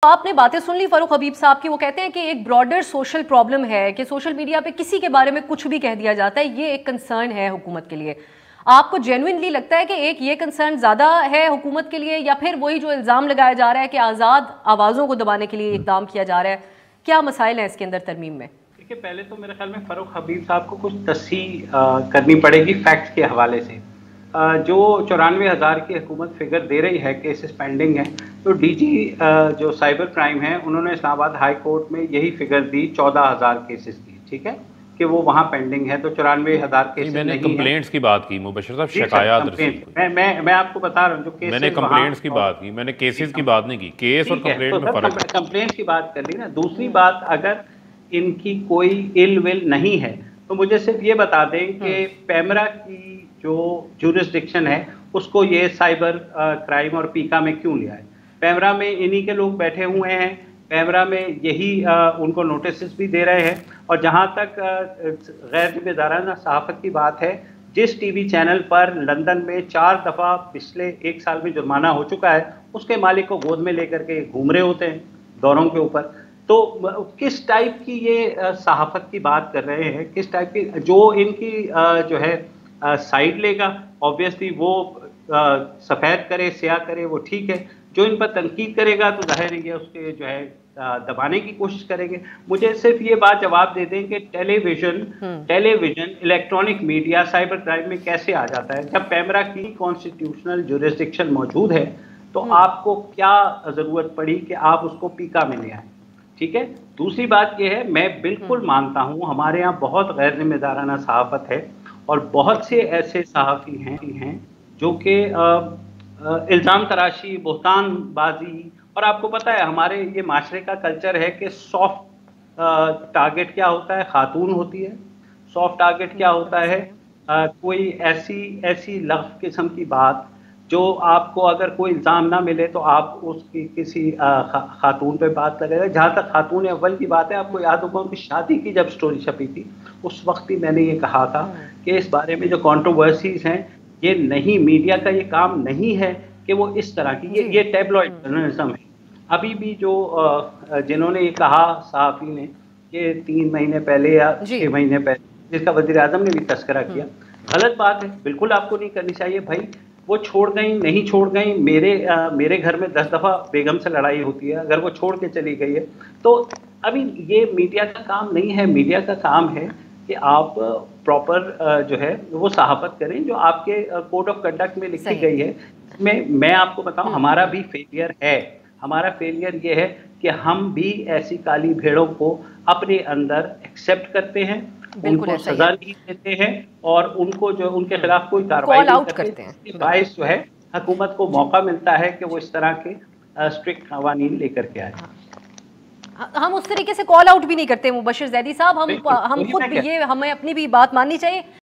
आपने बातें सुन ली फारूक हबीब साहब की। वो कहते हैं कि एक ब्रॉडर सोशल प्रॉब्लम है कि सोशल मीडिया पे किसी के बारे में कुछ भी कह दिया जाता है। ये एक कंसर्न है हुकूमत के लिए। आपको जेन्युइनली लगता है कि एक ये कंसर्न ज़्यादा है हुकूमत के लिए, या फिर वही जो इल्ज़ाम लगाया जा रहा है कि आज़ाद आवाज़ों को दबाने के लिए इक़दाम किया जा रहा है? क्या मसाइल हैं इसके अंदर तरमीम में? देखिए, पहले तो मेरे ख्याल में फारूक हबीब साहब को कुछ तस्हीह करनी पड़ेगी फैक्ट्स के हवाले से। जो 94,000 की हुकूमत फिगर दे रही है केसेस पेंडिंग है, तो डीजी जो साइबर क्राइम है उन्होंने इस्लामाबाद हाई कोर्ट में यही फिगर दी, 14,000 केसेस दी, ठीक है, कि वो वहाँ पेंडिंग है। तो 94,000 केसेस मैंने नहीं कंप्लेंट्स की बात की मुबशर साहब, शिकायत रसीद है। मैं आपको बता रहा हूँ जो केसेस, मैंने कंप्लेंट्स की बात की, मैंने केसेस की बात नहीं की। केस और कंप्लेंट में फर्क है। कंप्लेंट्स की बात कर ली ना। दूसरी बात, अगर इनकी कोई इल विल नहीं है तो मुझे सिर्फ ये बता दें कि पैमरा की जो जुरिस्डिक्शन है उसको ये साइबर क्राइम और पीका में क्यों लिया है। पैमरा में इन्हीं के लोग बैठे हुए हैं, पैमरा में यही उनको नोटिस भी दे रहे हैं। और जहाँ तक गैर जिम्मेदाराना सहाफ़त की बात है, जिस टीवी चैनल पर लंदन में 4 दफ़ा पिछले 1 साल में जुर्माना हो चुका है, उसके मालिक को गोद में लेकर के घूम रहे होते हैं दौरों के ऊपर। तो किस टाइप की ये सहाफ़त की बात कर रहे हैं, किस टाइप की जो इनकी जो है साइड लेगा, ऑब्वियसली वो सफ़ेद करे स्याह करे वो ठीक है। जो इन पर तनकीद करेगा तो जाहिर है उसके जो है दबाने की कोशिश करेंगे। मुझे सिर्फ ये बात जवाब दे दें कि television electronic media cyber crime में कैसे आ जाता है। जब पैमरा की कॉन्स्टिट्यूशनल जुरिस्डिक्शन मौजूद है तो आपको क्या ज़रूरत पड़ी कि आप उसको पीका में ले आए, ठीक है। दूसरी बात यह है, मैं बिल्कुल मानता हूँ हमारे यहाँ बहुत गैर जिम्मेदाराना सहाफ़त है और बहुत से ऐसे सहाफ़ी हैं जो कि इल्ज़ाम तराशी, बहतानबाजी, और आपको पता है हमारे ये माशरे का कल्चर है कि सॉफ्ट टारगेट क्या होता है, खातून होती है। सॉफ्ट टारगेट क्या होता है, कोई ऐसी लग़्व किस्म की बात जो आपको अगर कोई इल्ज़ाम ना मिले तो आप उसकी किसी खातून पे बात लगेगा। जहाँ तक खातून अव्वल की बात है, आपको याद होगा उनकी शादी की जब स्टोरी छपी थी उस वक्त भी मैंने ये कहा था कि इस बारे में जो कंट्रोवर्सीज़ हैं, ये नहीं, मीडिया का ये काम नहीं है कि वो इस तरह की ये टैबलॉइड जर्नलिज्म है। अभी भी जो जिन्होंने ये कहा सहाफ़ी ने कि 3 महीने पहले या 6 महीने पहले, जिसका वज़ीर-ए-आज़म ने भी तस्करा किया, गलत बात है, बिल्कुल आपको नहीं करनी चाहिए। भाई वो छोड़ गई, नहीं छोड़ गई, मेरे घर में 10 दफ़ा बेगम से लड़ाई होती है, अगर वो छोड़ के चली गई है तो अभी ये मीडिया का काम नहीं है। मीडिया का काम है कि आप प्रॉपर जो है वो सहाफ़त करें जो आपके कोड ऑफ कंडक्ट में लिखी गई है। मैं आपको बताऊं, हमारा भी फेलियर है। हमारा फेलियर ये है कि हम भी ऐसी काली भेड़ों को अपने अंदर एक्सेप्ट करते हैं, उनको सजा नहीं देते हैं और उनको जो उनके खिलाफ कोई कार्रवाई नहीं करते हैं। बाइस जो है हुकूमत को मौका मिलता है कि वो इस तरह के स्ट्रिक्ट कवानीन लेकर के आए। हम उस तरीके से कॉल आउट भी नहीं करते मुबशर जैदी साहब। हम खुद भी ये, हमें अपनी भी बात माननी चाहिए।